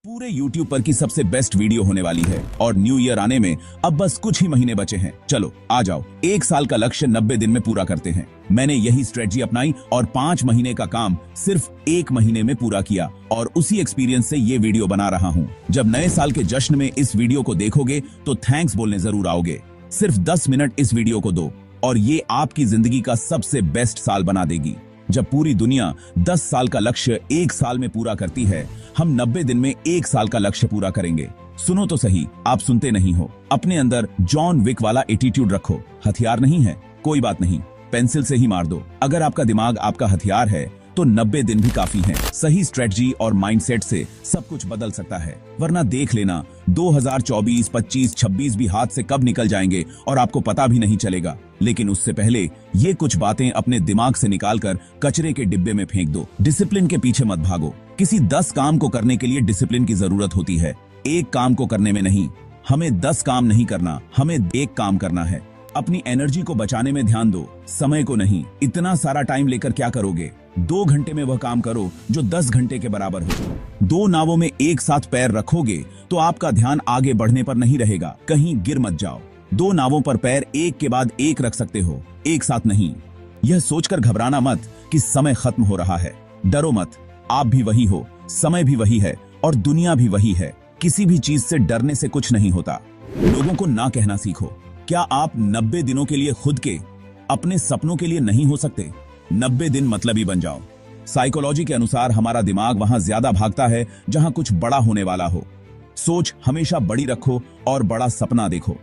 पूरे YouTube पर की सबसे बेस्ट वीडियो होने वाली है और न्यू ईयर आने में अब बस कुछ ही महीने बचे हैं। चलो आ जाओ, 1 साल का लक्ष्य 90 दिन में पूरा करते हैं। मैंने यही स्ट्रेटजी अपनाई और 5 महीने का काम सिर्फ 1 महीने में पूरा किया और उसी एक्सपीरियंस से ये वीडियो बना रहा हूँ। जब नए साल के जश्न में इस वीडियो को देखोगे तो थैंक्स बोलने जरूर आओगे। सिर्फ 10 मिनट इस वीडियो को दो और ये आपकी जिंदगी का सबसे बेस्ट साल बना देगी। जब पूरी दुनिया 10 साल का लक्ष्य 1 साल में पूरा करती है, हम 90 दिन में 1 साल का लक्ष्य पूरा करेंगे। सुनो तो सही, आप सुनते नहीं हो। अपने अंदर जॉन विक वाला एटीट्यूड रखो। हथियार नहीं है, कोई बात नहीं, पेंसिल से ही मार दो। अगर आपका दिमाग आपका हथियार है तो 90 दिन भी काफी हैं। सही स्ट्रेटजी और माइंडसेट से सब कुछ बदल सकता है, वरना देख लेना 2024, 25, 26 भी हाथ से कब निकल जाएंगे और आपको पता भी नहीं चलेगा। लेकिन उससे पहले ये कुछ बातें अपने दिमाग से निकालकर कचरे के डिब्बे में फेंक दो। डिसिप्लिन के पीछे मत भागो। किसी 10 काम को करने के लिए डिसिप्लिन की जरूरत होती है, एक काम को करने में नहीं। हमें 10 काम नहीं करना, हमें 1 काम करना है। अपनी एनर्जी को बचाने में ध्यान दो, समय को नहीं। इतना सारा टाइम लेकर क्या करोगे? 2 घंटे में वह काम करो जो 10 घंटे के बराबर हो। 2 नावों में एक साथ पैर रखोगे तो आपका ध्यान आगे बढ़ने पर नहीं रहेगा, कहीं गिर मत जाओ। 2 नावों पर पैर एक के बाद एक रख सकते हो, एक साथ नहीं। यह सोचकर घबराना मत कि समय खत्म हो रहा है। डरो मत, आप भी वही हो, समय भी वही है और दुनिया भी वही है। किसी भी चीज से डरने से कुछ नहीं होता। लोगों को ना कहना सीखो। क्या आप 90 दिनों के लिए खुद के, अपने सपनों के लिए नहीं हो सकते? 90 दिन मतलबी बन जाओ। साइकोलॉजी के अनुसार हमारा दिमाग वहां ज्यादा भागता है जहां कुछ बड़ा होने वाला हो। सोच हमेशा बड़ी रखो और बड़ा सपना देखो।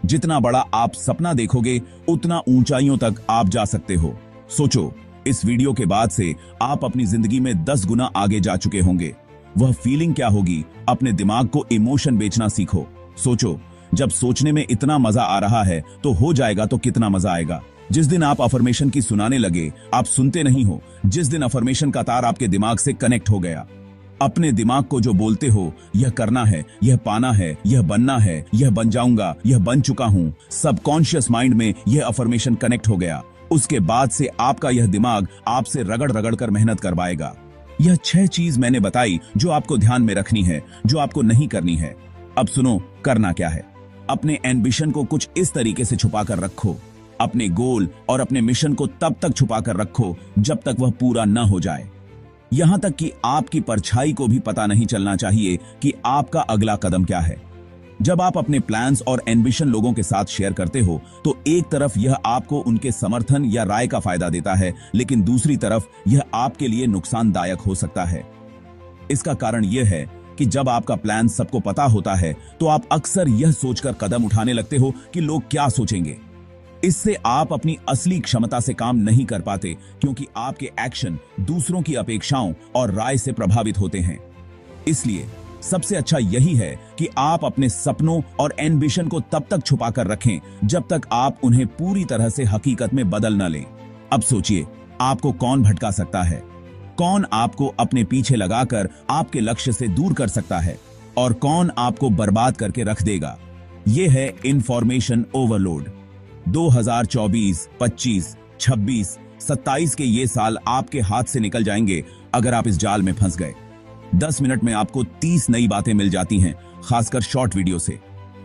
जितना बड़ा आप सपना देखोगे उतना ऊंचाइयों तक आप जा सकते हो। सोचो, इस वीडियो के बाद से आप अपनी जिंदगी में 10 गुना आगे जा चुके होंगे। वह फीलिंग क्या होगी? अपने दिमाग को इमोशन बेचना सीखो। सोचो, जब सोचने में इतना मजा आ रहा है तो हो जाएगा तो कितना मजा आएगा। जिस दिन आप अफर्मेशन की सुनाने लगे, आप सुनते नहीं हो। जिस दिन अफर्मेशन का तार आपके दिमाग से कनेक्ट हो गया, अपने दिमाग को जो बोलते हो, यह करना है, यह पाना है, यह बनना है, यह बन जाऊंगा, यह बन चुका हूं, सबकॉन्शियस माइंड में यह अफर्मेशन कनेक्ट हो गया। उसके बाद से आपका यह दिमाग आपसे रगड़ रगड़ कर मेहनत करवाएगा। यह 6 चीज मैंने बताई जो आपको ध्यान में रखनी है, जो आपको नहीं करनी है। अब सुनो, करना क्या है। अपने एम्बिशन को कुछ इस तरीके से छुपा कर रखो। अपने गोल और अपने मिशन को तब तक छुपा कर रखो जब तक वह पूरा न हो जाए। यहां तक कि आपकी परछाई को भी पता नहीं चलना चाहिए कि आपका अगला कदम क्या है। जब आप अपने प्लान्स और एम्बिशन लोगों के साथ शेयर करते हो तो एक तरफ यह आपको उनके समर्थन या राय का फायदा देता है, लेकिन दूसरी तरफ यह आपके लिए नुकसानदायक हो सकता है। इसका कारण यह है कि जब आपका प्लान सबको पता होता है तो आप अक्सर यह सोचकर कदम उठाने लगते हो कि लोग क्या सोचेंगे। इससे आप अपनी असली क्षमता से काम नहीं कर पाते, क्योंकि आपके एक्शन दूसरों की अपेक्षाओं और राय से प्रभावित होते हैं। इसलिए सबसे अच्छा यही है कि आप अपने सपनों और एम्बिशन को तब तक छुपा कर रखें जब तक आप उन्हें पूरी तरह से हकीकत में बदल न लें। अब सोचिए, आपको कौन भटका सकता है? कौन आपको अपने पीछे लगाकर आपके लक्ष्य से दूर कर सकता है और कौन आपको बर्बाद करके रख देगा? यह है इंफॉर्मेशन ओवरलोड। 2024, 25, 26, 27 के ये साल आपके हाथ से निकल जाएंगे अगर आप इस जाल में फंस गए। 10 मिनट में आपको 30 नई बातें मिल जाती हैं, खासकर शॉर्ट वीडियो से।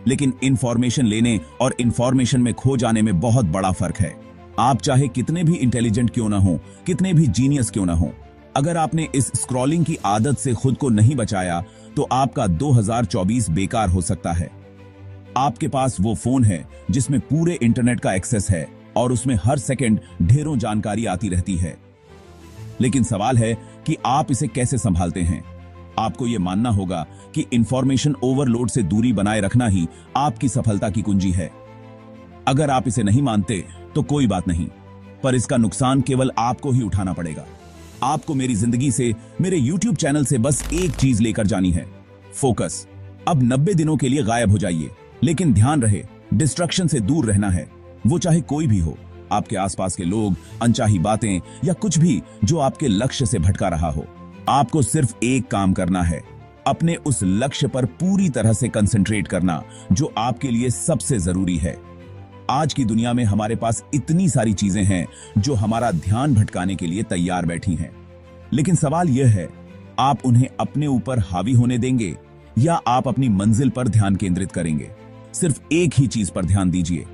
लेकिन इंफॉर्मेशन लेने और इंफॉर्मेशन में खो जाने में बहुत बड़ा फर्क है। आप चाहे कितने भी इंटेलिजेंट क्यों ना हो, कितने भी जीनियस क्यों ना हो, अगर आपने इस स्क्रॉलिंग की आदत से खुद को नहीं बचाया तो आपका 2024 बेकार हो सकता है। आपके पास वो फोन है जिसमें पूरे इंटरनेट का एक्सेस है और उसमें हर सेकंड ढेरों जानकारी आती रहती है। लेकिन सवाल है कि आप इसे कैसे संभालते हैं। आपको यह मानना होगा कि इंफॉर्मेशन ओवरलोड से दूरी बनाए रखना ही आपकी सफलता की कुंजी है। अगर आप इसे नहीं मानते तो कोई बात नहीं, पर इसका नुकसान केवल आपको ही उठाना पड़ेगा। आपको मेरी जिंदगी से, मेरे YouTube चैनल से बस एक चीज लेकर जानी है, फोकस। अब 90 दिनों के लिए गायब हो जाइए, लेकिन ध्यान रहे, डिस्ट्रक्शन से दूर रहना है। वो चाहे कोई भी हो, आपके आसपास के लोग, अनचाही बातें या कुछ भी जो आपके लक्ष्य से भटका रहा हो। आपको सिर्फ एक काम करना है, अपने उस लक्ष्य पर पूरी तरह से कंसंट्रेट करना जो आपके लिए सबसे जरूरी है। आज की दुनिया में हमारे पास इतनी सारी चीजें हैं जो हमारा ध्यान भटकाने के लिए तैयार बैठी हैं। लेकिन सवाल यह है आप उन्हें अपने ऊपर हावी होने देंगे या आप अपनी मंजिल पर ध्यान केंद्रित करेंगे? सिर्फ एक ही चीज पर ध्यान दीजिए।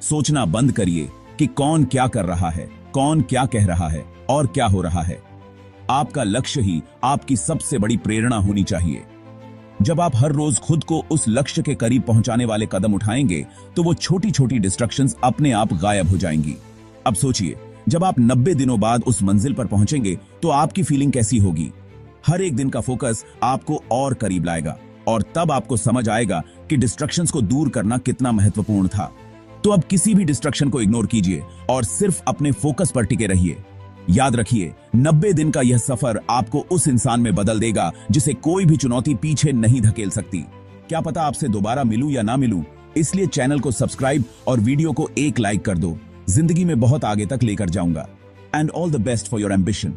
सोचना बंद करिए कि कौन क्या कर रहा है, कौन क्या कह रहा है और क्या हो रहा है। आपका लक्ष्य ही आपकी सबसे बड़ी प्रेरणा होनी चाहिए। जब आप हर रोज खुद को उस लक्ष्य के करीब पहुंचाने वाले कदम उठाएंगे तो वो छोटी छोटी डिस्ट्रैक्शंस अपने आप गायब हो जाएंगी। अब सोचिए, जब आप 90 दिनों बाद उस मंजिल पर पहुंचेंगे तो आपकी फीलिंग कैसी होगी? हर एक दिन का फोकस आपको और करीब लाएगा और तब आपको समझ आएगा कि डिस्ट्रैक्शंस को दूर करना कितना महत्वपूर्ण था। तो अब किसी भी डिस्ट्रैक्शन को इग्नोर कीजिए और सिर्फ अपने फोकस पर टिके रहिए। याद रखिए, 90 दिन का यह सफर आपको उस इंसान में बदल देगा जिसे कोई भी चुनौती पीछे नहीं धकेल सकती। क्या पता आपसे दोबारा मिलूं या ना मिलूं, इसलिए चैनल को सब्सक्राइब और वीडियो को एक लाइक कर दो। जिंदगी में बहुत आगे तक लेकर जाऊंगा। And all the best for your ambition.